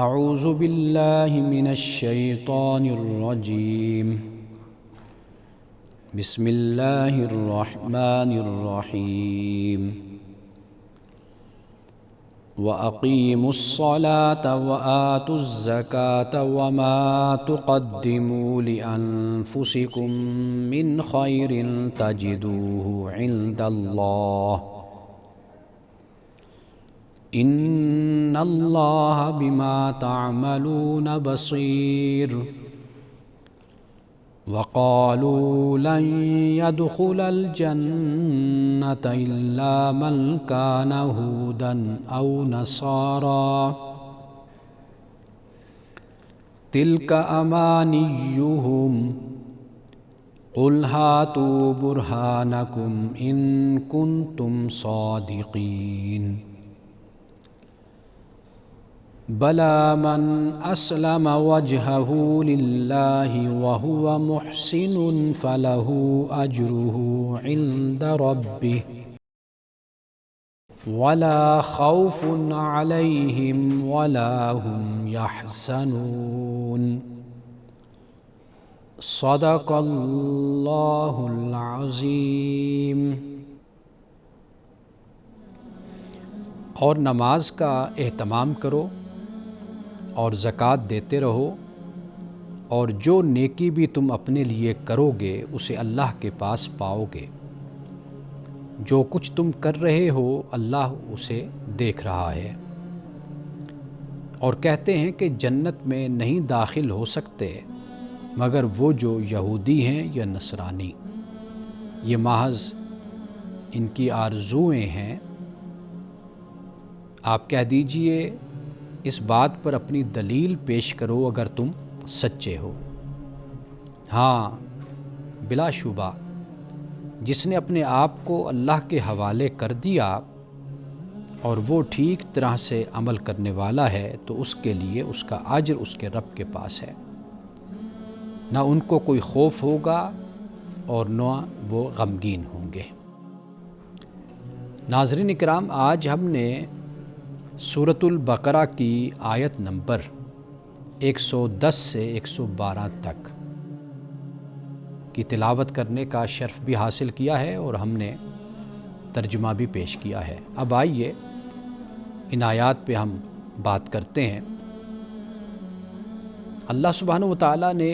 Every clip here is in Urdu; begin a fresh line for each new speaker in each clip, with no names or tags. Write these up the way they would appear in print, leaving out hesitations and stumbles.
اعوذ باللہ من الشیطان الرجیم بسم اللہ الرحمن الرحیم وَأَقِيمُوا الصَّلَاةَ وَآتُوا الزَّكَاةَ وَمَا تُقَدِّمُوا لِأَنفُسِكُم مِّنْ خَيْرٍ تَجِدُوهُ عِندَ اللَّهِ إِنَّ اللَّهَ بِمَا تَعْمَلُونَ بَصِيرٌ وَقَالُوا لَن يَدْخُلَ الْجَنَّةَ إِلَّا مَنْ كَانَ هُودًا أَوْ نَصَارَىٰ تِلْكَ أَمَانِيُّهُمْ قُلْ هَاتُوا بُرْهَانَكُمْ إِن كُنتُمْ صَادِقِينَ بَلَىٰ مَنْ أَسْلَمَ وَجْهَهُ لِلَّهِ وَهُوَ مُحْسِنٌ فَلَهُ أَجْرُهُ عِندَ رَبِّهِ وَلَا خَوْفٌ عَلَيْهِمْ وَلَا هُمْ يَحْزَنُونَ صدق اللہ العظیم۔ اور نماز کا اہتمام کرو اور زکوٰۃ دیتے رہو، اور جو نیکی بھی تم اپنے لیے کرو گے اسے اللہ کے پاس پاؤ گے۔ جو کچھ تم کر رہے ہو اللہ اسے دیکھ رہا ہے۔ اور کہتے ہیں کہ جنت میں نہیں داخل ہو سکتے مگر وہ جو یہودی ہیں یا نصرانی۔ یہ محض ان کی آرزوئیں ہیں۔ آپ کہہ دیجئے اس بات پر اپنی دلیل پیش کرو اگر تم سچے ہو۔ ہاں بلا شبہ جس نے اپنے آپ کو اللہ کے حوالے کر دیا اور وہ ٹھیک طرح سے عمل کرنے والا ہے تو اس کے لیے اس کا اجر اس کے رب کے پاس ہے۔ نہ ان کو کوئی خوف ہوگا اور نہ وہ غمگین ہوں گے۔ ناظرین اکرام، آج ہم نے سورۃ البقرہ کی آیت نمبر 110 سے 112 تک کی تلاوت کرنے کا شرف بھی حاصل کیا ہے اور ہم نے ترجمہ بھی پیش کیا ہے۔ اب آئیے ان آیات پہ ہم بات کرتے ہیں۔ اللہ سبحانہ وتعالیٰ نے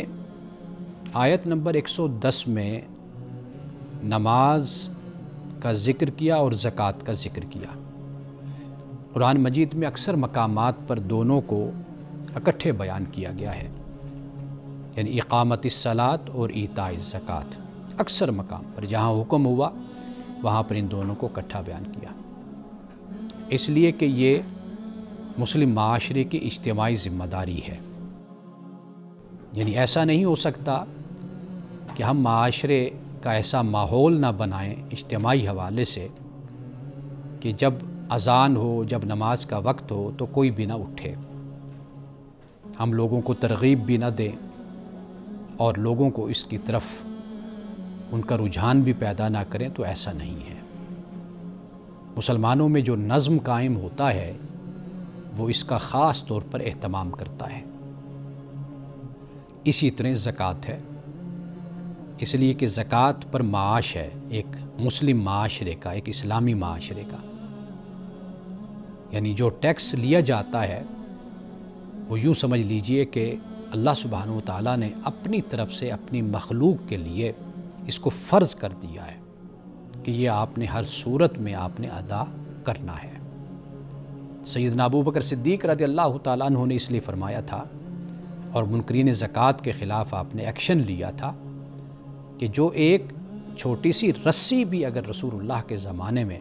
آیت نمبر 110 میں نماز کا ذکر کیا اور زکوٰۃ کا ذکر کیا۔ قرآن مجید میں اکثر مقامات پر دونوں کو اکٹھے بیان کیا گیا ہے، یعنی اقامت الصلاۃ اور ایتاء الزکوٰۃ۔ اکثر مقام پر جہاں حکم ہوا وہاں پر ان دونوں کو اکٹھا بیان کیا، اس لیے کہ یہ مسلم معاشرے کی اجتماعی ذمہ داری ہے۔ یعنی ایسا نہیں ہو سکتا کہ ہم معاشرے کا ایسا ماحول نہ بنائیں اجتماعی حوالے سے کہ جب اذان ہو، جب نماز کا وقت ہو تو کوئی بھی نہ اٹھے، ہم لوگوں کو ترغیب بھی نہ دیں اور لوگوں کو اس کی طرف ان کا رجحان بھی پیدا نہ کریں، تو ایسا نہیں ہے۔ مسلمانوں میں جو نظم قائم ہوتا ہے وہ اس کا خاص طور پر اہتمام کرتا ہے۔ اسی طرح زکوٰۃ ہے، اس لیے کہ زکوٰۃ پر معاش ہے ایک مسلم معاشرے کا، ایک اسلامی معاشرے کا۔ یعنی جو ٹیکس لیا جاتا ہے وہ یوں سمجھ لیجئے کہ اللہ سبحانہ وتعالیٰ نے اپنی طرف سے اپنی مخلوق کے لیے اس کو فرض کر دیا ہے کہ یہ آپ نے ہر صورت میں آپ نے ادا کرنا ہے۔ سیدنا ابوبکر صدیق رضی اللہ تعالیٰ عنہ نے اس لیے فرمایا تھا، اور منکرین زکوٰۃ کے خلاف آپ نے ایکشن لیا تھا کہ جو ایک چھوٹی سی رسی بھی اگر رسول اللہ کے زمانے میں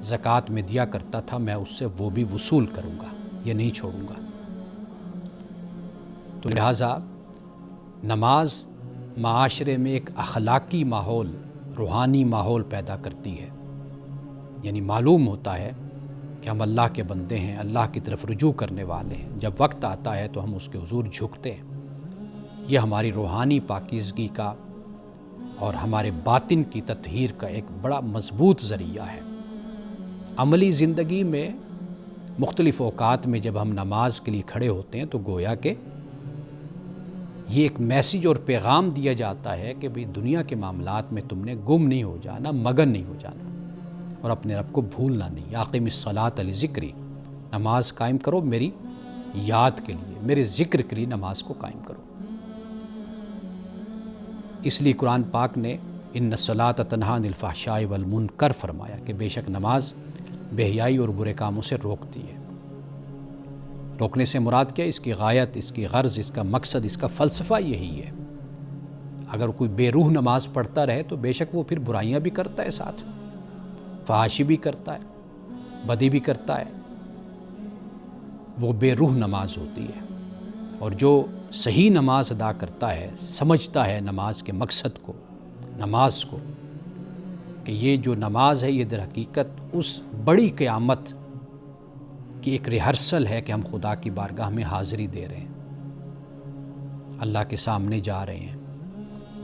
زکوٰۃ میں دیا کرتا تھا میں اس سے وہ بھی وصول کروں گا، یہ نہیں چھوڑوں گا۔ تو لہٰذا نماز معاشرے میں ایک اخلاقی ماحول، روحانی ماحول پیدا کرتی ہے۔ یعنی معلوم ہوتا ہے کہ ہم اللہ کے بندے ہیں، اللہ کی طرف رجوع کرنے والے ہیں۔ جب وقت آتا ہے تو ہم اس کے حضور جھکتے ہیں۔ یہ ہماری روحانی پاکیزگی کا اور ہمارے باطن کی تطہیر کا ایک بڑا مضبوط ذریعہ ہے۔ عملی زندگی میں مختلف اوقات میں جب ہم نماز کے لیے کھڑے ہوتے ہیں تو گویا کہ یہ ایک میسیج اور پیغام دیا جاتا ہے کہ بھئی دنیا کے معاملات میں تم نے گم نہیں ہو جانا، مگن نہیں ہو جانا، اور اپنے رب کو بھولنا نہیں۔ اقم الصلاۃ لذکری، نماز قائم کرو میری یاد کے لیے، میرے ذکر کے لیے نماز کو قائم کرو۔ اس لیے قرآن پاک نے ان الصلاۃ تنہی عن الفحشاء والمنکر فرمایا کہ بے شک نماز بے حیائی اور برے کاموں سے روکتی ہے۔ روکنے سے مراد کیا؟ اس کی غایت، اس کی غرض، اس کا مقصد، اس کا فلسفہ یہی ہے۔ اگر کوئی بے روح نماز پڑھتا رہے تو بے شک وہ پھر برائیاں بھی کرتا ہے، ساتھ فحاشی بھی کرتا ہے، بدی بھی کرتا ہے۔ وہ بے روح نماز ہوتی ہے۔ اور جو صحیح نماز ادا کرتا ہے، سمجھتا ہے نماز کے مقصد کو، نماز کو، کہ یہ جو نماز ہے یہ در حقیقت اس بڑی قیامت کی ایک ریہرسل ہے کہ ہم خدا کی بارگاہ میں حاضری دے رہے ہیں، اللہ کے سامنے جا رہے ہیں۔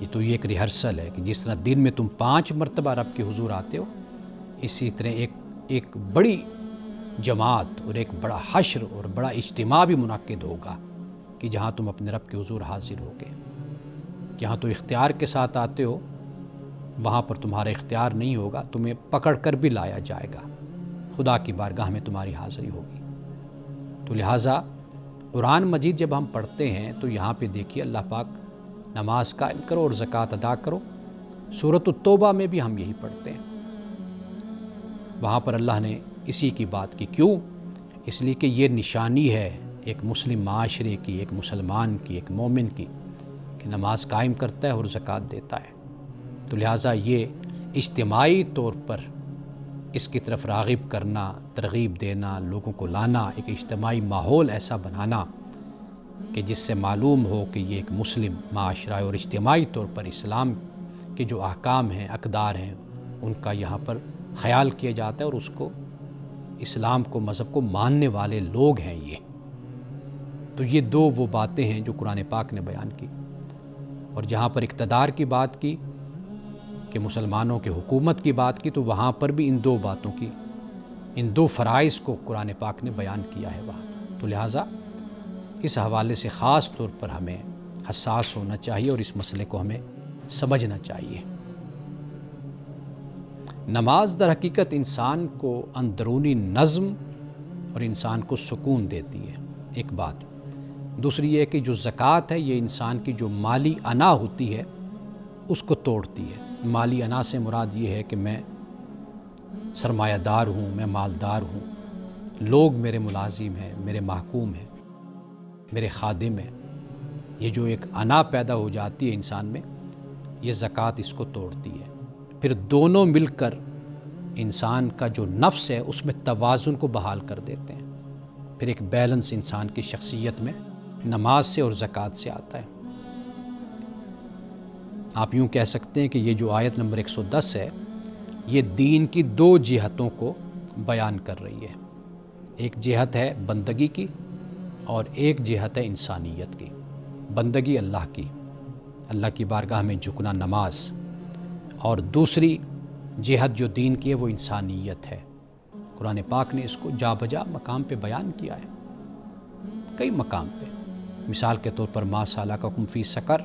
یہ تو یہ ایک ریہرسل ہے کہ جس طرح دن میں تم 5 مرتبہ رب کے حضور آتے ہو، اسی طرح ایک بڑی جماعت اور ایک بڑا حشر اور بڑا اجتماع بھی منعقد ہوگا کہ جہاں تم اپنے رب کے حضور حاضر ہوگے۔ جہاں تو اختیار کے ساتھ آتے ہو وہاں پر تمہارا اختیار نہیں ہوگا، تمہیں پکڑ کر بھی لایا جائے گا، خدا کی بارگاہ میں تمہاری حاضری ہوگی۔ تو لہٰذا قرآن مجید جب ہم پڑھتے ہیں تو یہاں پہ دیکھیے اللہ پاک نماز قائم کرو اور زکوٰۃ ادا کرو۔ سورۃ التوبہ میں بھی ہم یہی پڑھتے ہیں، وہاں پر اللہ نے اسی کی بات کی۔ کیوں؟ اس لیے کہ یہ نشانی ہے ایک مسلم معاشرے کی، ایک مسلمان کی، ایک مومن کی، کہ نماز قائم کرتا ہے اور زکوٰۃ دیتا ہے۔ تو لہٰذا یہ اجتماعی طور پر اس کی طرف راغب کرنا، ترغیب دینا، لوگوں کو لانا، ایک اجتماعی ماحول ایسا بنانا کہ جس سے معلوم ہو کہ یہ ایک مسلم معاشرہ ہے اور اجتماعی طور پر اسلام کے جو احکام ہیں، اقدار ہیں، ان کا یہاں پر خیال کیا جاتا ہے، اور اس کو اسلام کو، مذہب کو ماننے والے لوگ ہیں یہ۔ تو یہ دو وہ باتیں ہیں جو قرآن پاک نے بیان کی۔ اور جہاں پر اقتدار کی بات کی کہ مسلمانوں کے حکومت کی بات کی، تو وہاں پر بھی ان دو باتوں کی، ان دو فرائض کو قرآن پاک نے بیان کیا ہے وہاں پر۔ تو لہٰذا اس حوالے سے خاص طور پر ہمیں حساس ہونا چاہیے اور اس مسئلے کو ہمیں سمجھنا چاہیے۔ نماز در حقیقت انسان کو اندرونی نظم اور انسان کو سکون دیتی ہے، ایک بات۔ دوسری یہ کہ جو زکوٰۃ ہے یہ انسان کی جو مالی انا ہوتی ہے اس کو توڑتی ہے۔ مالی انا سے مراد یہ ہے کہ میں سرمایہ دار ہوں، میں مالدار ہوں، لوگ میرے ملازم ہیں، میرے محکوم ہیں، میرے خادم ہیں۔ یہ جو ایک انا پیدا ہو جاتی ہے انسان میں، یہ زکوٰۃ اس کو توڑتی ہے۔ پھر دونوں مل کر انسان کا جو نفس ہے اس میں توازن کو بحال کر دیتے ہیں۔ پھر ایک بیلنس انسان کی شخصیت میں نماز سے اور زکوٰۃ سے آتا ہے۔ آپ یوں کہہ سکتے ہیں کہ یہ جو آیت نمبر 110 ہے یہ دین کی دو جہتوں کو بیان کر رہی ہے۔ ایک جہت ہے بندگی کی اور ایک جہت ہے انسانیت کی۔ بندگی اللہ کی، اللہ کی بارگاہ میں جھکنا، نماز، اور دوسری جہت جو دین کی ہے وہ انسانیت ہے۔ قرآن پاک نے اس کو جا بجا مقام پہ بیان کیا ہے، کئی مقام پہ۔ مثال کے طور پر ما سلککم فی سقر،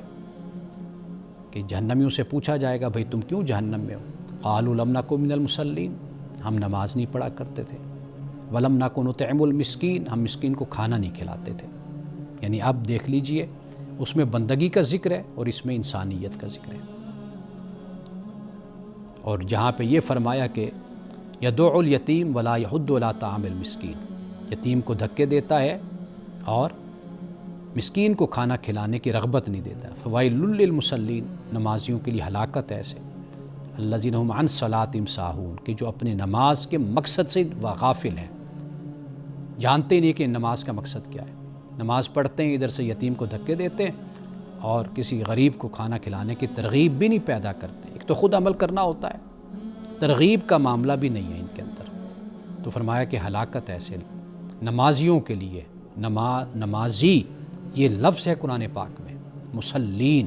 کہ جہنمیوں سے پوچھا جائے گا بھئی تم کیوں جہنم میں ہو؟ قالوا لم نک من المصلین، ہم نماز نہیں پڑھا کرتے تھے۔ ولم نک نطعم المسکین، ہم مسکین کو کھانا نہیں کھلاتے تھے۔ یعنی اب دیکھ لیجئے اس میں بندگی کا ذکر ہے اور اس میں انسانیت کا ذکر ہے۔ اور جہاں پہ یہ فرمایا کہ یدع الیتیم ولا یحض علی طعام المسکین، یتیم کو دھکے دیتا ہے اور مسکین کو کھانا کھلانے کی رغبت نہیں دیتا۔ فویل للمصلین، نمازیوں کے لیے ہلاکت ہے ایسے، الذین هم عن صلاتہم ساہون، کہ جو اپنے نماز کے مقصد سے غافل ہیں، جانتے ہی نہیں کہ نماز کا مقصد کیا ہے۔ نماز پڑھتے ہیں، ادھر سے یتیم کو دھکے دیتے ہیں اور کسی غریب کو کھانا کھلانے کی ترغیب بھی نہیں پیدا کرتے۔ ایک تو خود عمل کرنا ہوتا ہے، ترغیب کا معاملہ بھی نہیں ہے ان کے اندر۔ تو فرمایا کہ ہلاکت ایسے نمازیوں کے لیے، نمازی یہ لفظ ہے قرآن پاک میں، مسلین،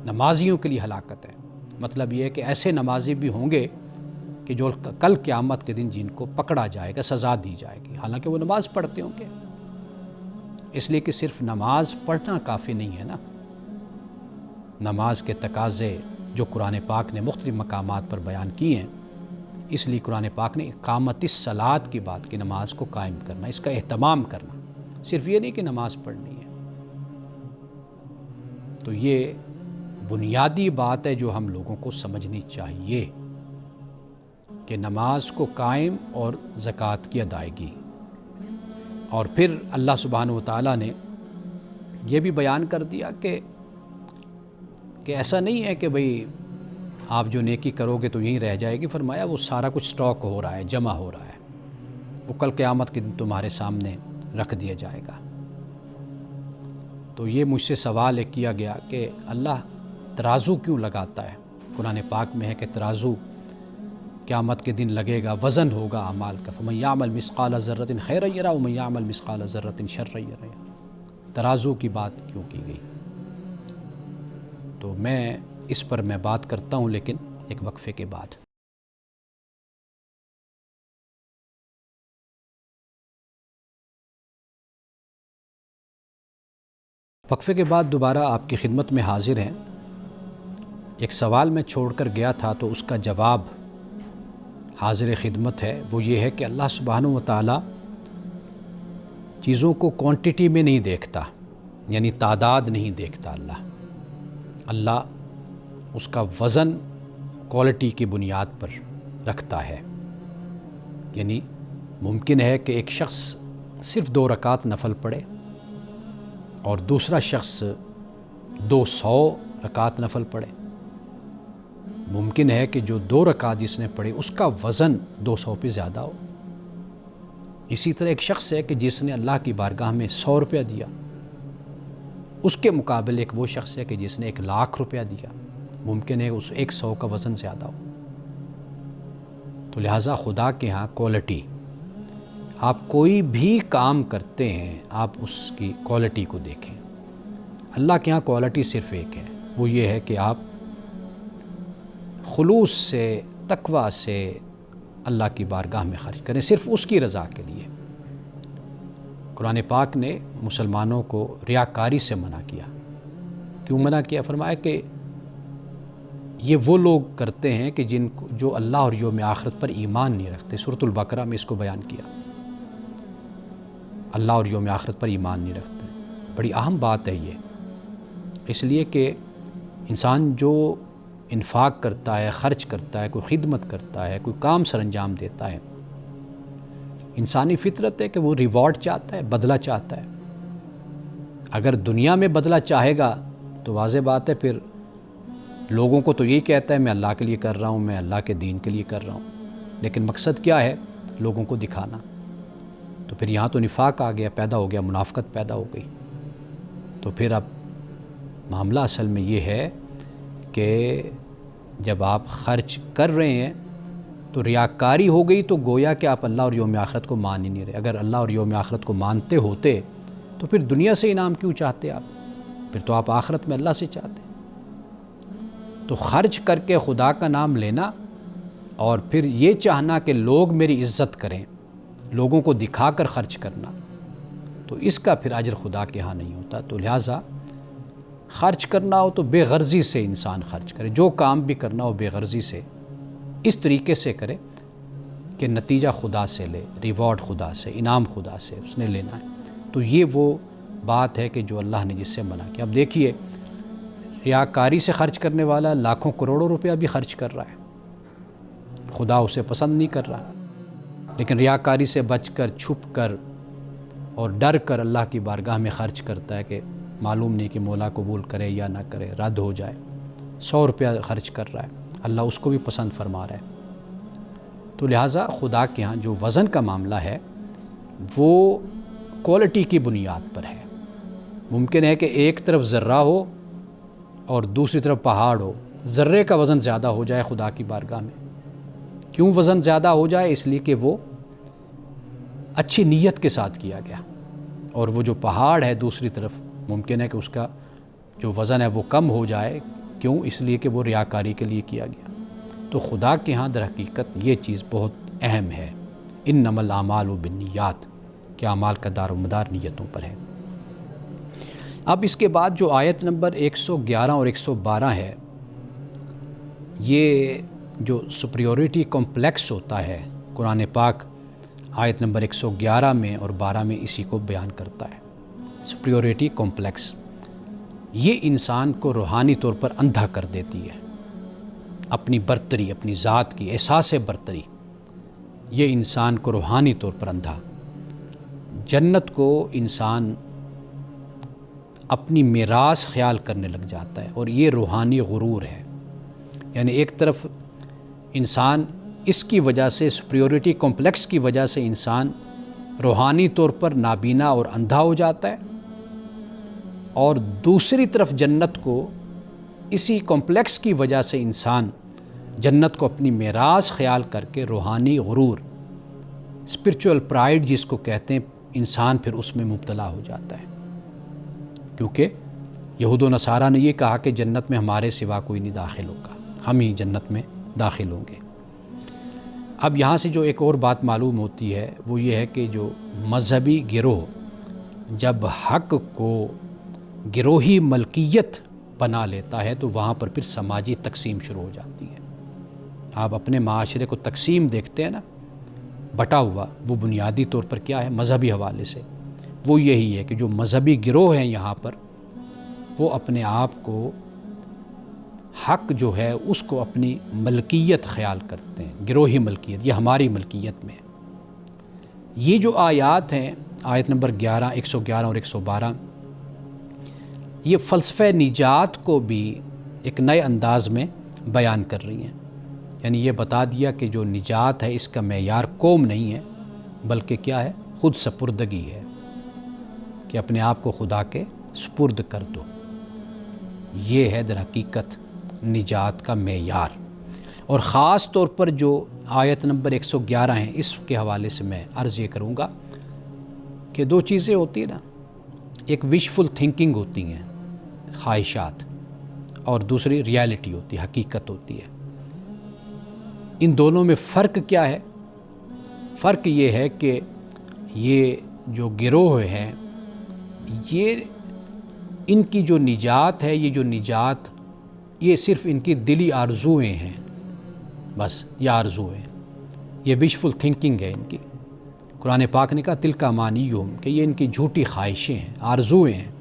نمازیوں کے لیے ہلاکت ہے۔ مطلب یہ ہے کہ ایسے نمازی بھی ہوں گے کہ جو کل قیامت کے دن جن کو پکڑا جائے گا سزا دی جائے گی، حالانکہ وہ نماز پڑھتے ہوں گے۔ اس لیے کہ صرف نماز پڑھنا کافی نہیں ہے نا، نماز کے تقاضے جو قرآن پاک نے مختلف مقامات پر بیان کی ہیں، اس لیے قرآن پاک نے اقامت الصلاۃ کی بات کی، نماز کو قائم کرنا، اس کا اہتمام کرنا، صرف یہ نہیں کہ نماز پڑھنی ہے۔ تو یہ بنیادی بات ہے جو ہم لوگوں کو سمجھنی چاہیے کہ نماز کو قائم اور زکوٰۃ کی ادائیگی۔ اور پھر اللہ سبحانہ وتعالیٰ نے یہ بھی بیان کر دیا کہ ایسا نہیں ہے کہ بھئی آپ جو نیکی کرو گے تو یہیں رہ جائے گی، فرمایا وہ سارا کچھ سٹاک ہو رہا ہے، جمع ہو رہا ہے، وہ کل قیامت کے دن تمہارے سامنے رکھ دیا جائے گا۔ تو یہ مجھ سے سوال ایک کیا گیا کہ اللہ ترازو کیوں لگاتا ہے؟ قرآن پاک میں ہے کہ ترازو قیامت کے دن لگے گا، وزن ہوگا اعمال کا، فَمَن يَعْمَلْ مِثْقَالَ ذَرَّةٍ خَيْرًا يَرَهُ وَمَن يَعْمَلْ مِثْقَالَ ذَرَّةٍ شَرًّا يَرَهُ۔ ترازو کی بات کیوں کی گئی؟ تو میں اس پر بات کرتا ہوں، لیکن ایک وقفے کے بعد۔ وقفے کے بعد دوبارہ آپ کی خدمت میں حاضر ہیں۔ ایک سوال میں چھوڑ کر گیا تھا تو اس کا جواب حاضر خدمت ہے، وہ یہ ہے کہ اللہ سبحانہ وتعالی چیزوں کو کوانٹٹی میں نہیں دیکھتا، یعنی تعداد نہیں دیکھتا۔ اللہ اس کا وزن کوالٹی کی بنیاد پر رکھتا ہے، یعنی ممکن ہے کہ ایک شخص صرف 2 رکعت نفل پڑھے اور دوسرا شخص 200 رکعت نفل پڑھے۔ ممکن ہے کہ جو 2 رکعت جس نے پڑھی اس کا وزن 200 پہ زیادہ ہو۔ اسی طرح ایک شخص ہے کہ جس نے اللہ کی بارگاہ میں 100 روپیہ دیا، اس کے مقابل ایک وہ شخص ہے کہ جس نے 1,00,000 روپیہ دیا، ممکن ہے اس 100 کا وزن زیادہ ہو۔ تو لہٰذا خدا کے ہاں کوالٹی، آپ کوئی بھی کام کرتے ہیں آپ اس کی کوالٹی کو دیکھیں۔ اللہ کے ہاں کوالٹی صرف ایک ہے، وہ یہ ہے کہ آپ خلوص سے، تقوی سے اللہ کی بارگاہ میں خرچ کریں، صرف اس کی رضا کے لیے۔ قرآن پاک نے مسلمانوں کو ریاکاری سے منع کیا۔ کیوں منع کیا؟ فرمایا کہ یہ وہ لوگ کرتے ہیں کہ جو اللہ اور یوم آخرت پر ایمان نہیں رکھتے۔ سورۃ البقرہ میں اس کو بیان کیا، اللہ اور یوم آخرت پر ایمان نہیں رکھتے۔ بڑی اہم بات ہے یہ، اس لیے کہ انسان جو انفاق کرتا ہے، خرچ کرتا ہے، کوئی خدمت کرتا ہے، کوئی کام سر انجام دیتا ہے، انسانی فطرت ہے کہ وہ ریوارڈ چاہتا ہے، بدلہ چاہتا ہے۔ اگر دنیا میں بدلہ چاہے گا تو واضح بات ہے پھر لوگوں کو تو یہی کہتا ہے میں اللہ کے لیے کر رہا ہوں، میں اللہ کے دین کے لیے کر رہا ہوں، لیکن مقصد کیا ہے؟ لوگوں کو دکھانا۔ تو پھر یہاں تو نفاق آ گیا، پیدا ہو گیا، منافقت پیدا ہو گئی۔ تو پھر اب معاملہ اصل میں یہ ہے کہ جب آپ خرچ کر رہے ہیں تو ریاکاری ہو گئی، تو گویا کہ آپ اللہ اور یوم آخرت کو مان ہی نہیں رہے۔ اگر اللہ اور یوم آخرت کو مانتے ہوتے تو پھر دنیا سے انعام کیوں چاہتے آپ؟ پھر تو آپ آخرت میں اللہ سے چاہتے۔ تو خرچ کر کے خدا کا نام لینا اور پھر یہ چاہنا کہ لوگ میری عزت کریں، لوگوں کو دکھا کر خرچ کرنا، تو اس کا پھر اجر خدا کے ہاں نہیں ہوتا۔ تو لہٰذا خرچ کرنا ہو تو بے غرضی سے انسان خرچ کرے، جو کام بھی کرنا ہو بے غرضی سے، اس طریقے سے کرے کہ نتیجہ خدا سے لے، ریوارڈ خدا سے، انعام خدا سے اس نے لینا ہے۔ تو یہ وہ بات ہے کہ جو اللہ نے جس سے منع کیا۔ اب دیکھیے، ریاکاری سے خرچ کرنے والا لاکھوں کروڑوں روپیہ بھی خرچ کر رہا ہے، خدا اسے پسند نہیں کر رہا، لیکن ریاکاری سے بچ کر، چھپ کر اور ڈر کر اللہ کی بارگاہ میں خرچ کرتا ہے کہ معلوم نہیں کہ مولا قبول کرے یا نہ کرے، رد ہو جائے۔ 100 روپیہ خرچ کر رہا ہے، اللہ اس کو بھی پسند فرما رہا ہے۔ تو لہٰذا خدا کے ہاں جو وزن کا معاملہ ہے وہ کوالٹی کی بنیاد پر ہے۔ ممکن ہے کہ ایک طرف ذرہ ہو اور دوسری طرف پہاڑ ہو، ذرے کا وزن زیادہ ہو جائے خدا کی بارگاہ میں۔ کیوں وزن زیادہ ہو جائے؟ اس لیے کہ وہ اچھی نیت کے ساتھ کیا گیا، اور وہ جو پہاڑ ہے دوسری طرف ممکن ہے کہ اس کا جو وزن ہے وہ کم ہو جائے۔ کیوں؟ اس لیے کہ وہ ریاکاری کے لیے کیا گیا۔ تو خدا کے ہاں در حقیقت یہ چیز بہت اہم ہے، انما الاعمال بالنیات، کہ اعمال کا دار و مدار نیتوں پر ہے۔ اب اس کے بعد جو آیت نمبر 111 اور 112 ہے، یہ جو سپریورٹی کمپلیکس ہوتا ہے، قرآن پاک آیت نمبر 111 میں اور 12 میں اسی کو بیان کرتا ہے۔ سپریورٹی کمپلیکس یہ انسان کو روحانی طور پر اندھا کر دیتی ہے، اپنی برتری، اپنی ذات کی احساس برتری، یہ انسان کو روحانی طور پر اندھا۔ جنت کو انسان اپنی میراث خیال کرنے لگ جاتا ہے، اور یہ روحانی غرور ہے۔ یعنی ایک طرف انسان اس کی وجہ سے، سپریورٹی کمپلیکس کی وجہ سے انسان روحانی طور پر نابینا اور اندھا ہو جاتا ہے، اور دوسری طرف جنت کو اسی کمپلیکس کی وجہ سے انسان جنت کو اپنی میراث خیال کر کے روحانی غرور، اسپرچول پرائیڈ جس کو کہتے ہیں، انسان پھر اس میں مبتلا ہو جاتا ہے۔ کیونکہ یہود و نصارہ نے یہ کہا کہ جنت میں ہمارے سوا کوئی نہیں داخل ہوگا، ہم ہی جنت میں داخل ہوں گے۔ اب یہاں سے جو ایک اور بات معلوم ہوتی ہے وہ یہ ہے کہ جو مذہبی گروہ جب حق کو گروہی ملکیت بنا لیتا ہے تو وہاں پر پھر سماجی تقسیم شروع ہو جاتی ہے۔ آپ اپنے معاشرے کو تقسیم دیکھتے ہیں نا، بٹا ہوا، وہ بنیادی طور پر کیا ہے؟ مذہبی حوالے سے وہ یہی ہے کہ جو مذہبی گروہ ہیں یہاں پر، وہ اپنے آپ کو حق جو ہے اس کو اپنی ملکیت خیال کرتے ہیں، گروہی ملکیت، یہ ہماری ملکیت میں ہے۔ یہ جو آیات ہیں، آیت نمبر 111 اور 112، یہ فلسفہ نجات کو بھی ایک نئے انداز میں بیان کر رہی ہیں۔ یعنی یہ بتا دیا کہ جو نجات ہے اس کا معیار قوم نہیں ہے، بلکہ کیا ہے؟ خود سپردگی ہے، کہ اپنے آپ کو خدا کے سپرد کر دو۔ یہ ہے در حقیقت نجات کا معیار۔ اور خاص طور پر جو آیت نمبر 111 ہیں، اس کے حوالے سے میں عرض یہ کروں گا کہ دو چیزیں ہوتی ہیں نا، ایک وشفل تھنکنگ ہوتی ہیں، خواہشات، اور دوسری ریالٹی ہوتی ہے، حقیقت ہوتی ہے۔ ان دونوں میں فرق کیا ہے؟ فرق یہ ہے کہ یہ جو گروہ ہیں، یہ ان کی جو نجات ہے، یہ جو نجات، یہ صرف ان کی دلی آرزوئیں ہیں، بس یہ آرزوئیں، یہ وشفل تھنکنگ ہے ان کی۔ قرآن پاک نے کہا تلک امانیہم، کہ یہ ان کی جھوٹی خواہشیں ہیں، آرزوئیں ہیں۔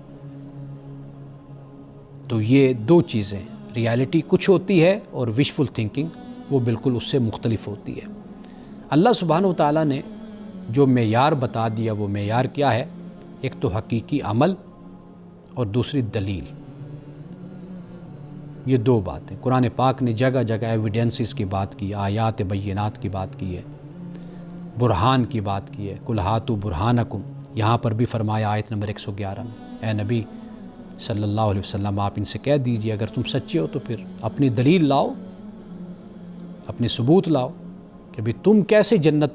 تو یہ دو چیزیں، ریالٹی کچھ ہوتی ہے اور وشفل تھنکنگ وہ بالکل اس سے مختلف ہوتی ہے۔ اللہ سبحانہ و تعالیٰ نے جو معیار بتا دیا، وہ معیار کیا ہے؟ ایک تو حقیقی عمل اور دوسری دلیل۔ یہ دو باتیں قرآن پاک نے جگہ جگہ ایویڈنسز کی بات کی، آیات بینات کی بات کی ہے، برہان کی بات کی ہے، قل ہاتوا برہانکم، یہاں پر بھی فرمایا آیت نمبر 111 میں، اے نبی صلی اللہ علیہ وسلم آپ ان سے کہہ دیجئے اگر تم سچے ہو تو پھر اپنی دلیل لاؤ، اپنے ثبوت لاؤ کہ بھی تم کیسے جنت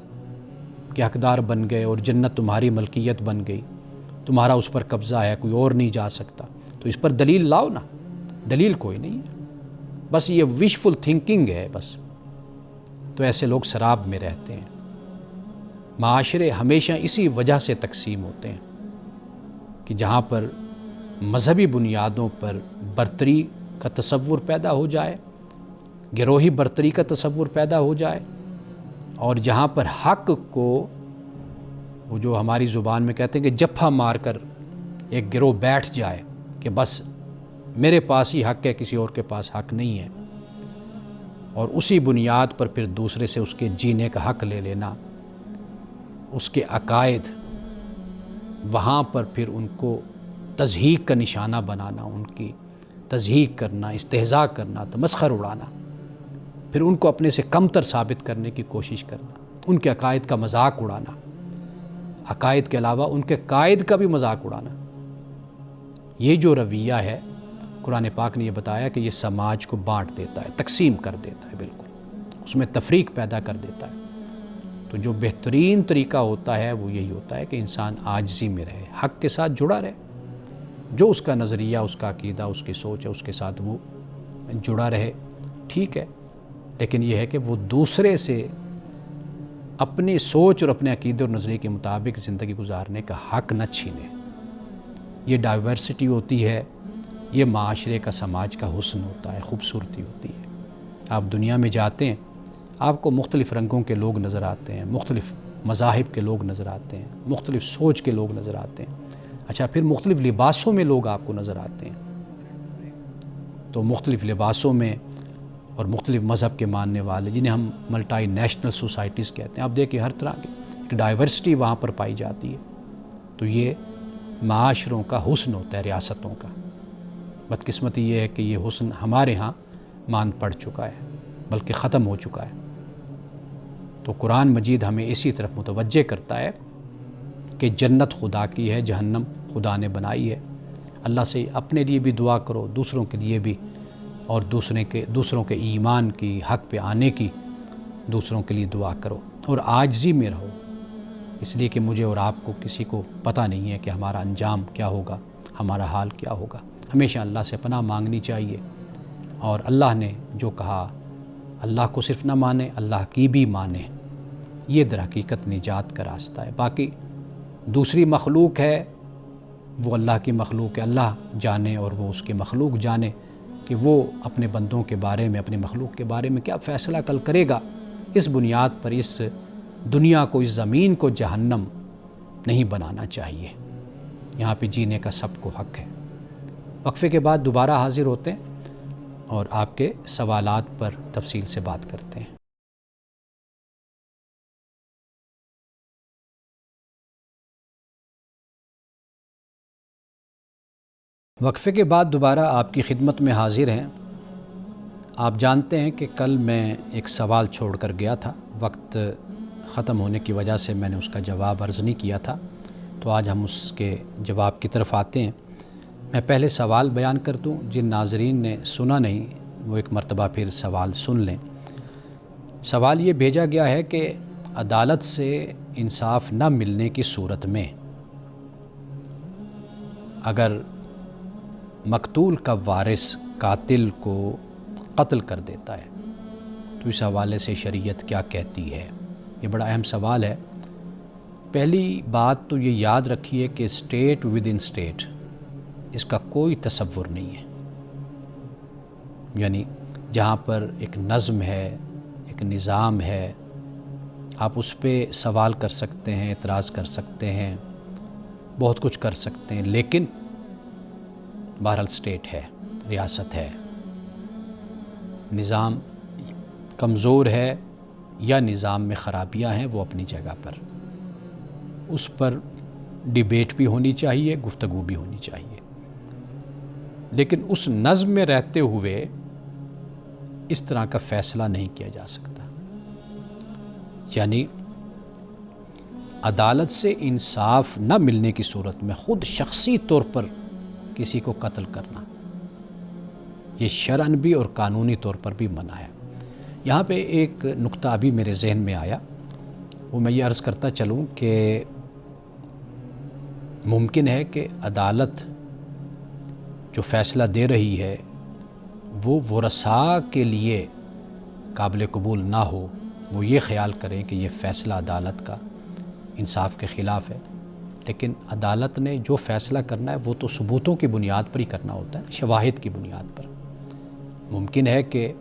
کے حقدار بن گئے اور جنت تمہاری ملکیت بن گئی، تمہارا اس پر قبضہ ہے، کوئی اور نہیں جا سکتا، تو اس پر دلیل لاؤ نا۔ دلیل کوئی نہیں ہے، بس یہ وشفل تھنکنگ ہے بس۔ تو ایسے لوگ سراب میں رہتے ہیں۔ معاشرے ہمیشہ اسی وجہ سے تقسیم ہوتے ہیں کہ جہاں پر مذہبی بنیادوں پر برتری کا تصور پیدا ہو جائے، گروہی برتری کا تصور پیدا ہو جائے، اور جہاں پر حق کو، وہ جو ہماری زبان میں کہتے ہیں کہ جپھا مار کر ایک گروہ بیٹھ جائے کہ بس میرے پاس ہی حق ہے، کسی اور کے پاس حق نہیں ہے، اور اسی بنیاد پر پھر دوسرے سے اس کے جینے کا حق لے لینا، اس کے عقائد، وہاں پر پھر ان کو تضحیک کا نشانہ بنانا، ان کی تضحیک کرنا، استہزاء کرنا، تمسخر اڑانا، پھر ان کو اپنے سے کمتر ثابت کرنے کی کوشش کرنا، ان کے عقائد کا مذاق اڑانا، عقائد کے علاوہ ان کے قائد کا بھی مذاق اڑانا۔ یہ جو رویہ ہے، قرآن پاک نے یہ بتایا کہ یہ سماج کو بانٹ دیتا ہے، تقسیم کر دیتا ہے، بالکل اس میں تفریق پیدا کر دیتا ہے۔ تو جو بہترین طریقہ ہوتا ہے وہ یہی ہوتا ہے کہ انسان عاجزی میں رہے، حق کے ساتھ جڑا رہے، جو اس کا نظریہ، اس کا عقیدہ، اس کی سوچ ہے، اس کے ساتھ وہ جڑا رہے، ٹھیک ہے۔ لیکن یہ ہے کہ وہ دوسرے سے اپنی سوچ اور اپنے عقیدے اور نظریے کے مطابق زندگی گزارنے کا حق نہ چھینے۔ یہ ڈائیورسٹی ہوتی ہے، یہ معاشرے کا، سماج کا حسن ہوتا ہے، خوبصورتی ہوتی ہے۔ آپ دنیا میں جاتے ہیں، آپ کو مختلف رنگوں کے لوگ نظر آتے ہیں، مختلف مذاہب کے لوگ نظر آتے ہیں، مختلف سوچ کے لوگ نظر آتے ہیں۔ اچھا، پھر مختلف لباسوں میں لوگ آپ کو نظر آتے ہیں۔ تو مختلف لباسوں میں اور مختلف مذہب کے ماننے والے، جنہیں ہم ملٹائی نیشنل سوسائٹیز کہتے ہیں، آپ دیکھیں ہر طرح کی ایک ڈائیورسٹی وہاں پر پائی جاتی ہے۔ تو یہ معاشروں کا حسن ہوتا ہے، ریاستوں کا۔ بدقسمتی یہ ہے کہ یہ حسن ہمارے ہاں مان پڑ چکا ہے، بلکہ ختم ہو چکا ہے۔ تو قرآن مجید ہمیں اسی طرف متوجہ کرتا ہے کہ جنت خدا کی ہے، جہنم خدا نے بنائی ہے۔ اللہ سے اپنے لیے بھی دعا کرو، دوسروں کے لیے بھی، اور دوسروں کے ایمان کی، حق پہ آنے کی دوسروں کے لیے دعا کرو، اور عاجزی میں رہو، اس لیے کہ مجھے اور آپ کو کسی کو پتہ نہیں ہے کہ ہمارا انجام کیا ہوگا، ہمارا حال کیا ہوگا۔ ہمیشہ اللہ سے پناہ مانگنی چاہیے، اور اللہ نے جو کہا، اللہ کو صرف نہ مانے، اللہ کی بھی مانے، یہ در حقیقت نجات کا راستہ ہے۔ باقی دوسری مخلوق ہے، وہ اللہ کی مخلوق ہے، اللہ جانے اور وہ اس کی مخلوق جانے کہ وہ اپنے بندوں کے بارے میں، اپنے مخلوق کے بارے میں کیا فیصلہ کل کرے گا۔ اس بنیاد پر اس دنیا کو، اس زمین کو جہنم نہیں بنانا چاہیے۔ یہاں پہ جینے کا سب کو حق ہے۔ وقفے کے بعد دوبارہ حاضر ہوتے ہیں اور آپ کے سوالات پر تفصیل سے بات کرتے ہیں۔ وقفے کے بعد دوبارہ آپ کی خدمت میں حاضر ہیں۔ آپ جانتے ہیں کہ کل میں ایک سوال چھوڑ کر گیا تھا، وقت ختم ہونے کی وجہ سے میں نے اس کا جواب عرض نہیں کیا تھا، تو آج ہم اس کے جواب کی طرف آتے ہیں۔ میں پہلے سوال بیان کر دوں، جن ناظرین نے سنا نہیں وہ ایک مرتبہ پھر سوال سن لیں۔ سوال یہ بھیجا گیا ہے کہ عدالت سے انصاف نہ ملنے کی صورت میں اگر مقتول کا وارث قاتل کو قتل کر دیتا ہے تو اس حوالے سے شریعت کیا کہتی ہے؟ یہ بڑا اہم سوال ہے۔ پہلی بات تو یہ یاد رکھیے کہ اسٹیٹ ود ان اسٹیٹ اس کا کوئی تصور نہیں ہے، یعنی جہاں پر ایک نظم ہے، ایک نظام ہے، آپ اس پہ سوال کر سکتے ہیں، اعتراض کر سکتے ہیں، بہت کچھ کر سکتے ہیں، لیکن بہرحال اسٹیٹ ہے، ریاست ہے، نظام کمزور ہے یا نظام میں خرابیاں ہیں، وہ اپنی جگہ پر، اس پر ڈیبیٹ بھی ہونی چاہیے، گفتگو بھی ہونی چاہیے، لیکن اس نظم میں رہتے ہوئے اس طرح کا فیصلہ نہیں کیا جا سکتا۔ یعنی عدالت سے انصاف نہ ملنے کی صورت میں خود شخصی طور پر کسی کو قتل کرنا، یہ شرعاً بھی اور قانونی طور پر بھی منع ہے۔ یہاں پہ ایک نقطہ ابھی میرے ذہن میں آیا، وہ میں یہ عرض کرتا چلوں کہ ممکن ہے کہ عدالت جو فیصلہ دے رہی ہے وہ ورثاء کے لیے قابل قبول نہ ہو، وہ یہ خیال کریں کہ یہ فیصلہ عدالت کا انصاف کے خلاف ہے، لیکن عدالت نے جو فیصلہ کرنا ہے وہ تو ثبوتوں کی بنیاد پر ہی کرنا ہوتا ہے، شواہد کی بنیاد پر۔ ممکن ہے کہ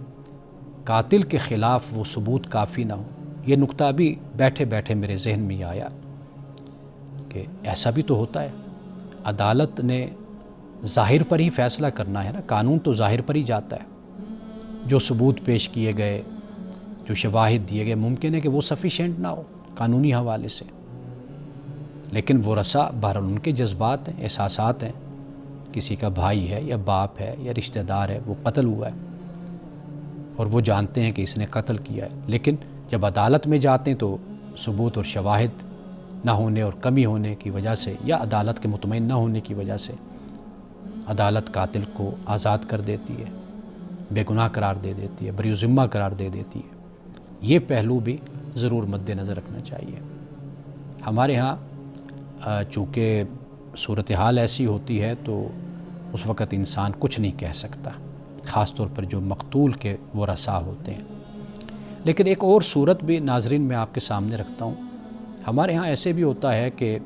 قاتل کے خلاف وہ ثبوت کافی نہ ہو۔ یہ نقطہ بھی بیٹھے بیٹھے میرے ذہن میں آیا کہ ایسا بھی تو ہوتا ہے، عدالت نے ظاہر پر ہی فیصلہ کرنا ہے نا، قانون تو ظاہر پر ہی جاتا ہے، جو ثبوت پیش کیے گئے، جو شواہد دیے گئے، ممکن ہے کہ وہ سفیشینٹ نہ ہو قانونی حوالے سے، لیکن ورثاء بہرحال ان کے جذبات ہیں، احساسات ہیں، کسی کا بھائی ہے یا باپ ہے یا رشتہ دار ہے، وہ قتل ہوا ہے اور وہ جانتے ہیں کہ اس نے قتل کیا ہے، لیکن جب عدالت میں جاتے ہیں تو ثبوت اور شواہد نہ ہونے اور کمی ہونے کی وجہ سے، یا عدالت کے مطمئن نہ ہونے کی وجہ سے، عدالت قاتل کو آزاد کر دیتی ہے، بے گناہ قرار دے دیتی ہے، بری ذمہ قرار دے دیتی ہے۔ یہ پہلو بھی ضرور مد نظر رکھنا چاہیے۔ ہمارے ہاں چونکہ صورتحال ایسی ہوتی ہے تو اس وقت انسان کچھ نہیں کہہ سکتا، خاص طور پر جو مقتول کے ورثاء ہوتے ہیں۔ لیکن ایک اور صورت بھی ناظرین میں آپ کے سامنے رکھتا ہوں. ہمارے ہاں ایسے بھی ہوتا ہے کہ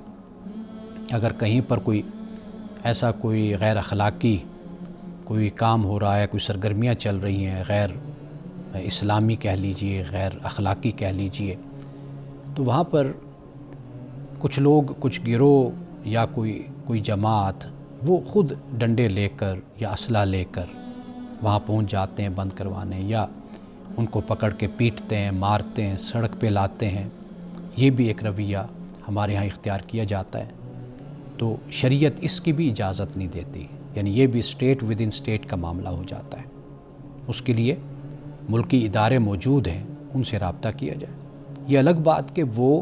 اگر کہیں پر کوئی ایسا کوئی غیر اخلاقی کوئی کام ہو رہا ہے، کوئی سرگرمیاں چل رہی ہیں غیر اسلامی کہہ لیجئے، غیر اخلاقی کہہ لیجئے، تو وہاں پر کچھ لوگ، کچھ گروہ یا کوئی جماعت وہ خود ڈنڈے لے کر یا اسلحہ لے کر وہاں پہنچ جاتے ہیں بند کروانے، یا ان کو پکڑ کے پیٹتے ہیں، مارتے ہیں، سڑک پہ لاتے ہیں. یہ بھی ایک رویہ ہمارے ہاں اختیار کیا جاتا ہے. تو شریعت اس کی بھی اجازت نہیں دیتی، یعنی یہ بھی اسٹیٹ ود ان اسٹیٹ کا معاملہ ہو جاتا ہے. اس کے لیے ملکی ادارے موجود ہیں، ان سے رابطہ کیا جائے. یہ الگ بات کہ وہ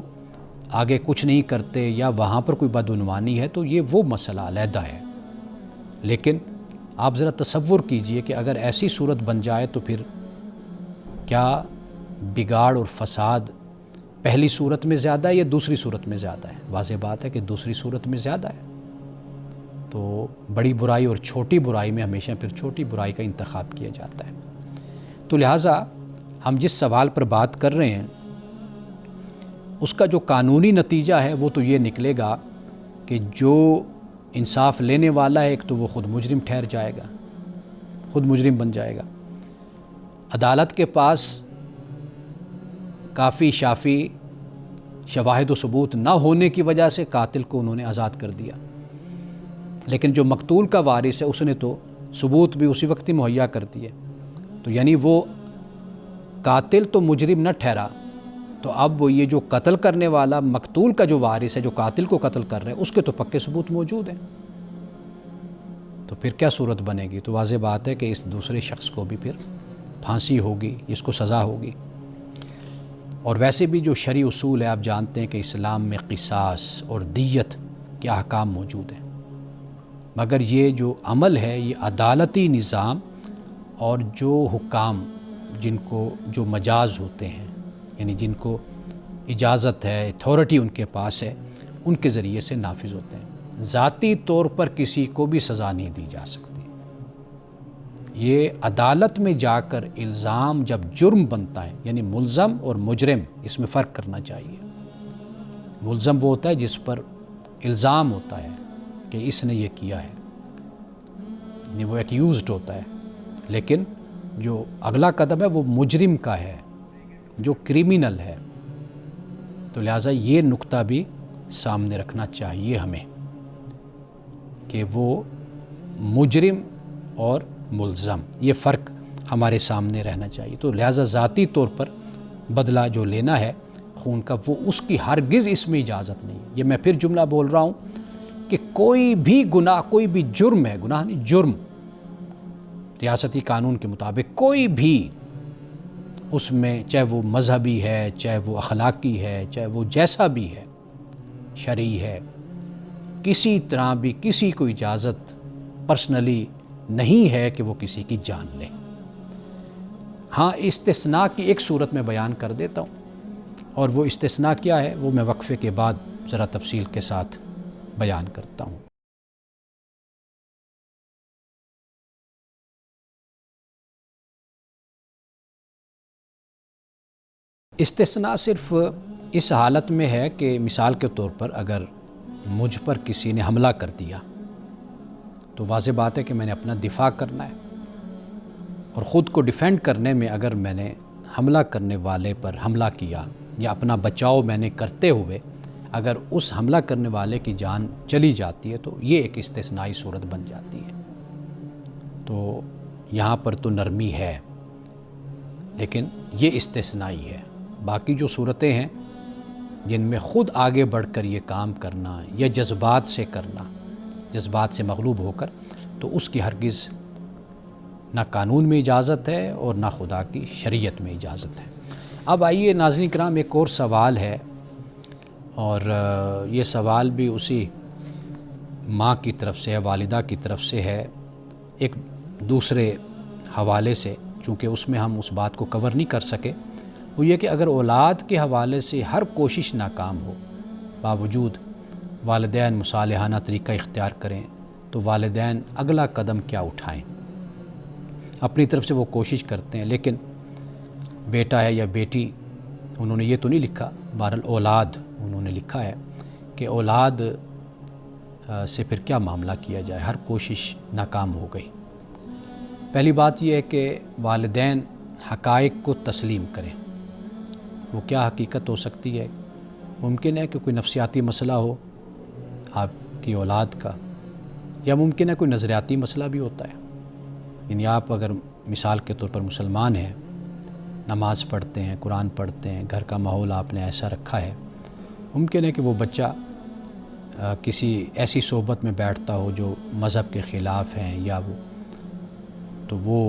آگے کچھ نہیں کرتے یا وہاں پر کوئی بدعنوانی ہے تو یہ وہ مسئلہ علیحدہ ہے. لیکن آپ ذرا تصور کیجئے کہ اگر ایسی صورت بن جائے تو پھر کیا بگاڑ اور فساد پہلی صورت میں زیادہ ہے یا دوسری صورت میں زیادہ ہے؟ واضح بات ہے کہ دوسری صورت میں زیادہ ہے. تو بڑی برائی اور چھوٹی برائی میں ہمیشہ پھر چھوٹی برائی کا انتخاب کیا جاتا ہے. تو لہٰذا ہم جس سوال پر بات کر رہے ہیں اس کا جو قانونی نتیجہ ہے وہ تو یہ نکلے گا کہ جو انصاف لینے والا ہے ایک تو وہ خود مجرم ٹھہر جائے گا، خود مجرم بن جائے گا. عدالت کے پاس کافی شافی شواہد و ثبوت نہ ہونے کی وجہ سے قاتل کو انہوں نے آزاد کر دیا، لیکن جو مقتول کا وارث ہے اس نے تو ثبوت بھی اسی وقت ہی مہیا کر دیے. تو یعنی وہ قاتل تو مجرم نہ ٹھہرا، تو اب وہ یہ جو قتل کرنے والا مقتول کا جو وارث ہے جو قاتل کو قتل کر رہے ہیں اس کے تو پکے ثبوت موجود ہیں. تو پھر کیا صورت بنے گی؟ تو واضح بات ہے کہ اس دوسرے شخص کو بھی پھر پھانسی ہوگی، اس کو سزا ہوگی. اور ویسے بھی جو شرعی اصول ہے آپ جانتے ہیں کہ اسلام میں قصاص اور دیت کے احکام موجود ہیں، مگر یہ جو عمل ہے یہ عدالتی نظام اور جو حکام جن کو جو مجاز ہوتے ہیں، یعنی جن کو اجازت ہے، اتھارٹی ان کے پاس ہے، ان کے ذریعے سے نافذ ہوتے ہیں. ذاتی طور پر کسی کو بھی سزا نہیں دی جا سکتی. یہ عدالت میں جا کر الزام جب جرم بنتا ہے، یعنی ملزم اور مجرم اس میں فرق کرنا چاہیے. ملزم وہ ہوتا ہے جس پر الزام ہوتا ہے کہ اس نے یہ کیا ہے، یعنی وہ ایکیوزڈ ہوتا ہے. لیکن جو اگلا قدم ہے وہ مجرم کا ہے، جو کریمنل ہے. تو لہٰذا یہ نقطہ بھی سامنے رکھنا چاہیے ہمیں کہ وہ مجرم اور ملزم، یہ فرق ہمارے سامنے رہنا چاہیے. تو لہٰذا ذاتی طور پر بدلہ جو لینا ہے خون کا، وہ اس کی ہرگز اس میں اجازت نہیں. یہ میں پھر جملہ بول رہا ہوں کہ کوئی بھی گناہ، کوئی بھی جرم ہے، گناہ نہیں جرم، ریاستی قانون کے مطابق کوئی بھی اس میں، چاہے وہ مذہبی ہے، چاہے وہ اخلاقی ہے، چاہے وہ جیسا بھی ہے، شرعی ہے، کسی طرح بھی کسی کو اجازت پرسنلی نہیں ہے کہ وہ کسی کی جان لے. ہاں استثناء کی ایک صورت میں بیان کر دیتا ہوں، اور وہ استثناء کیا ہے وہ میں وقفے کے بعد ذرا تفصیل کے ساتھ بیان کرتا ہوں. استثناء صرف اس حالت میں ہے کہ مثال کے طور پر اگر مجھ پر کسی نے حملہ کر دیا تو واضح بات ہے کہ میں نے اپنا دفاع کرنا ہے، اور خود کو ڈیفینڈ کرنے میں اگر میں نے حملہ کرنے والے پر حملہ کیا یا اپنا بچاؤ میں نے کرتے ہوئے اگر اس حملہ کرنے والے کی جان چلی جاتی ہے تو یہ ایک استثنائی صورت بن جاتی ہے. تو یہاں پر تو نرمی ہے، لیکن یہ استثنائی ہے. باقی جو صورتیں ہیں جن میں خود آگے بڑھ کر یہ کام کرنا یا جذبات سے کرنا، جذبات سے مغلوب ہو کر، تو اس کی ہرگز نہ قانون میں اجازت ہے اور نہ خدا کی شریعت میں اجازت ہے. اب آئیے ناظرین کرام، ایک اور سوال ہے، اور یہ سوال بھی اسی ماں کی طرف سے ہے، والدہ کی طرف سے ہے، ایک دوسرے حوالے سے، چونکہ اس میں ہم اس بات کو کور نہیں کر سکے. وہ یہ کہ اگر اولاد کے حوالے سے ہر کوشش ناکام ہو، باوجود والدین مصالحانہ طریقہ اختیار کریں، تو والدین اگلا قدم کیا اٹھائیں؟ اپنی طرف سے وہ کوشش کرتے ہیں، لیکن بیٹا ہے یا بیٹی، انہوں نے یہ تو نہیں لکھا، بہرحال اولاد انہوں نے لکھا ہے کہ اولاد سے پھر کیا معاملہ کیا جائے، ہر کوشش ناکام ہو گئی۔ پہلی بات یہ ہے کہ والدین حقائق کو تسلیم کریں۔ وہ کیا حقیقت ہو سکتی ہے؟ ممکن ہے کہ کوئی نفسیاتی مسئلہ ہو آپ کی اولاد کا، یا ممکن ہے کوئی نظریاتی مسئلہ بھی ہوتا ہے۔ یعنی آپ اگر مثال کے طور پر مسلمان ہیں، نماز پڑھتے ہیں، قرآن پڑھتے ہیں، گھر کا ماحول آپ نے ایسا رکھا ہے، ممکن ہے کہ وہ بچہ کسی ایسی صحبت میں بیٹھتا ہو جو مذہب کے خلاف ہیں، یا تو وہ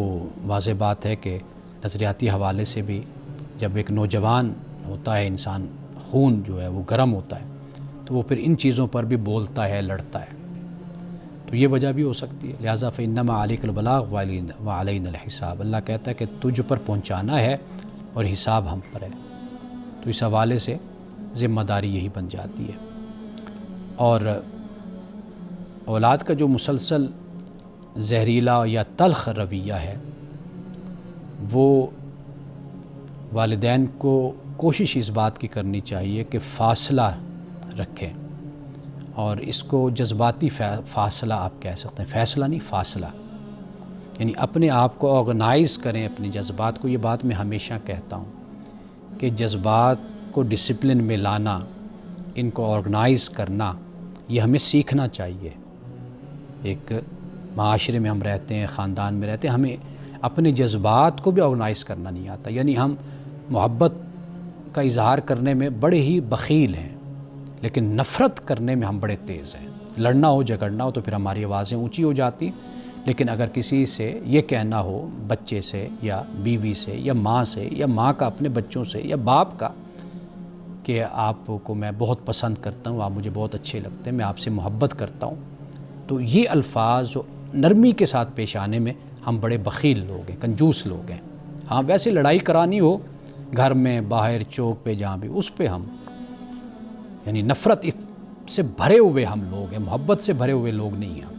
واضح بات ہے کہ نظریاتی حوالے سے بھی جب ایک نوجوان ہوتا ہے انسان، خون جو ہے وہ گرم ہوتا ہے، تو وہ پھر ان چیزوں پر بھی بولتا ہے، لڑتا ہے، تو یہ وجہ بھی ہو سکتی ہے۔ لہٰذا فإنما علیک البلاغ وعلینا الحساب، اللہ کہتا ہے کہ تجھ پر پہنچانا ہے اور حساب ہم پر ہے، تو اس حوالے سے ذمہ داری یہی بن جاتی ہے۔ اور اولاد کا جو مسلسل زہریلا یا تلخ رویہ ہے، وہ والدین کو کوشش اس بات کی کرنی چاہیے کہ فاصلہ رکھیں، اور اس کو جذباتی فاصلہ آپ کہہ سکتے ہیں، فیصلہ نہیں، فاصلہ، یعنی اپنے آپ کو آرگنائز کریں، اپنے جذبات کو۔ یہ بات میں ہمیشہ کہتا ہوں کہ جذبات کو ڈسپلن میں لانا، ان کو آرگنائز کرنا، یہ ہمیں سیکھنا چاہیے۔ ایک معاشرے میں ہم رہتے ہیں، خاندان میں رہتے ہیں، ہمیں اپنے جذبات کو بھی آرگنائز کرنا نہیں آتا، یعنی ہم محبت کا اظہار کرنے میں بڑے ہی بخیل ہیں، لیکن نفرت کرنے میں ہم بڑے تیز ہیں۔ لڑنا ہو، جھگڑنا ہو تو پھر ہماری آوازیں اونچی ہو جاتی، لیکن اگر کسی سے یہ کہنا ہو، بچے سے یا بیوی سے یا ماں کا اپنے بچوں سے یا باپ کا، کہ آپ کو میں بہت پسند کرتا ہوں، آپ مجھے بہت اچھے لگتے ہیں، میں آپ سے محبت کرتا ہوں، تو یہ الفاظ نرمی کے ساتھ پیش آنے میں ہم بڑے بخیل لوگ ہیں، کنجوس لوگ ہیں۔ ہاں ویسے لڑائی کرانی ہو گھر میں، باہر، چوک پہ، جہاں بھی، اس پہ ہم یعنی نفرت سے بھرے ہوئے ہم لوگ ہیں، محبت سے بھرے ہوئے لوگ نہیں ہیں ہم۔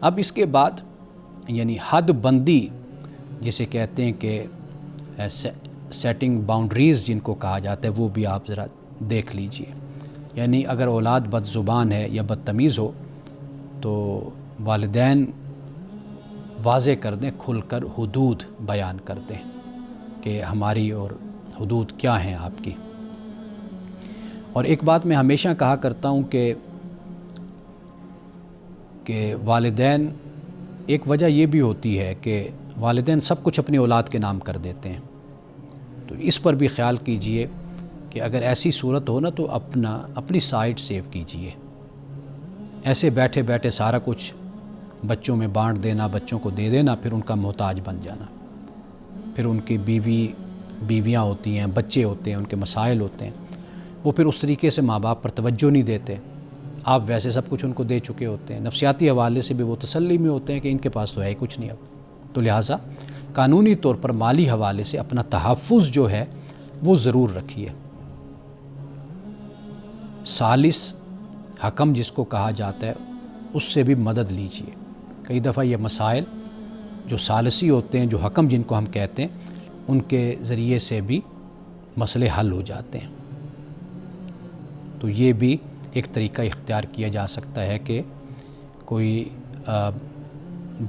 اب اس کے بعد یعنی حد بندی جسے کہتے ہیں کہ سیٹنگ باؤنڈریز جن کو کہا جاتا ہے، وہ بھی آپ ذرا دیکھ لیجئے۔ یعنی اگر اولاد بد زبان ہے یا بدتمیز ہو تو والدین واضح کر دیں، کھل کر حدود بیان کر دیں کہ ہماری اور حدود کیا ہیں آپ کی۔ اور ایک بات میں ہمیشہ کہا کرتا ہوں کہ والدین، ایک وجہ یہ بھی ہوتی ہے کہ والدین سب کچھ اپنی اولاد کے نام کر دیتے ہیں، تو اس پر بھی خیال کیجئے کہ اگر ایسی صورت ہو نا تو اپنی سائٹ سیو کیجئے۔ ایسے بیٹھے بیٹھے سارا کچھ بچوں میں بانٹ دینا، بچوں کو دے دینا، پھر ان کا محتاج بن جانا، پھر ان کی بیویاں ہوتی ہیں، بچے ہوتے ہیں، ان کے مسائل ہوتے ہیں، وہ پھر اس طریقے سے ماں باپ پر توجہ نہیں دیتے۔ آپ ویسے سب کچھ ان کو دے چکے ہوتے ہیں، نفسیاتی حوالے سے بھی وہ تسلی میں ہوتے ہیں کہ ان کے پاس تو ہے ہی کچھ نہیں اب، تو لہٰذا قانونی طور پر مالی حوالے سے اپنا تحفظ جو ہے وہ ضرور رکھیے۔ ثالث حکم جس کو کہا جاتا ہے، اس سے بھی مدد لیجیے۔ کئی دفعہ یہ مسائل جو ثالثی ہوتے ہیں، جو حکم جن کو ہم کہتے ہیں، ان کے ذریعے سے بھی مسئلے حل ہو جاتے ہیں، تو یہ بھی ایک طریقہ اختیار کیا جا سکتا ہے کہ کوئی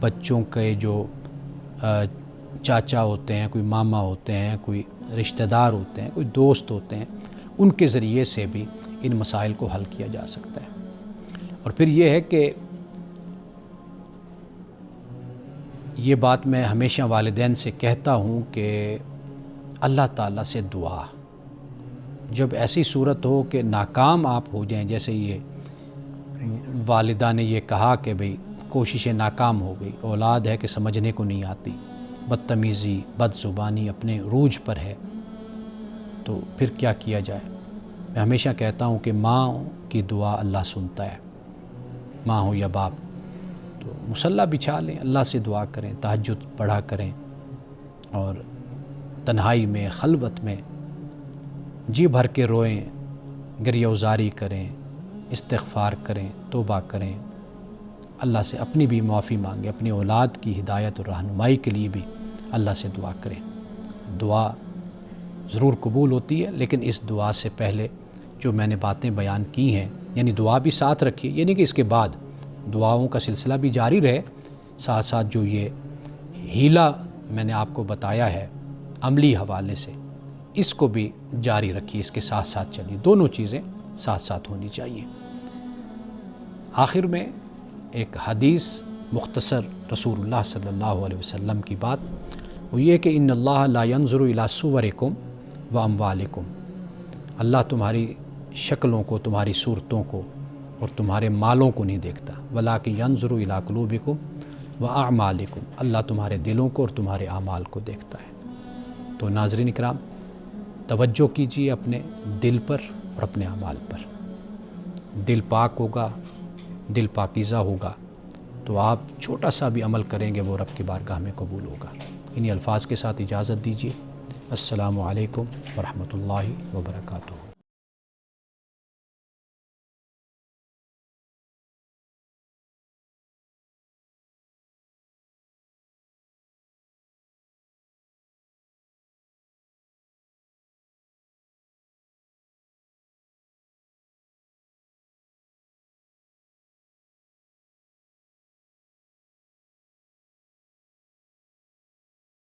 بچوں کے جو چاچا ہوتے ہیں، کوئی ماما ہوتے ہیں، کوئی رشتہ دار ہوتے ہیں، کوئی دوست ہوتے ہیں، ان کے ذریعے سے بھی ان مسائل کو حل کیا جا سکتا ہے۔ اور پھر یہ ہے کہ یہ بات میں ہمیشہ والدین سے کہتا ہوں کہ اللہ تعالیٰ سے دعا، جب ایسی صورت ہو کہ ناکام آپ ہو جائیں، جیسے یہ والدہ نے یہ کہا کہ بھئی کوششیں ناکام ہو گئی، اولاد ہے کہ سمجھنے کو نہیں آتی، بدتمیزی، بد زبانی اپنے عروج پر ہے، تو پھر کیا کیا جائے؟ میں ہمیشہ کہتا ہوں کہ ماں کی دعا اللہ سنتا ہے، ماں ہو یا باپ، تو مصلی بچھا لیں، اللہ سے دعا کریں، تہجد پڑھا کریں، اور تنہائی میں، خلوت میں جی بھر کے روئیں، گریہ وزاری کریں، استغفار کریں، توبہ کریں، اللہ سے اپنی بھی معافی مانگیں، اپنی اولاد کی ہدایت اور رہنمائی کے لیے بھی اللہ سے دعا کریں۔ دعا ضرور قبول ہوتی ہے، لیکن اس دعا سے پہلے جو میں نے باتیں بیان کی ہیں، یعنی دعا بھی ساتھ رکھیے، یعنی کہ اس کے بعد دعاؤں کا سلسلہ بھی جاری رہے، ساتھ ساتھ جو یہ ہیلا میں نے آپ کو بتایا ہے عملی حوالے سے، اس کو بھی جاری رکھیے، اس کے ساتھ ساتھ چلیے، دونوں چیزیں ساتھ ساتھ ہونی چاہیے۔ آخر میں ایک حدیث مختصر رسول اللہ صلی اللہ علیہ وسلم کی بات، وہ یہ کہ ان اللہ لا ينظر الى صورکم و اموالکم، اللہ تمہاری شکلوں کو، تمہاری صورتوں کو اور تمہارے مالوں کو نہیں دیکھتا، ولکن ينظر الى قلوبکم و اعمالکم، اللہ تمہارے دلوں کو اور تمہارے اعمال کو دیکھتا ہے۔ تو ناظرین اکرام، توجہ کیجیے اپنے دل پر اور اپنے اعمال پر۔ دل پاک ہوگا، دل پاکیزہ ہوگا تو آپ چھوٹا سا بھی عمل کریں گے وہ رب کی بارگاہ میں قبول ہوگا۔ انہی الفاظ کے ساتھ اجازت دیجیے۔ السلام علیکم ورحمۃ اللہ وبرکاتہ۔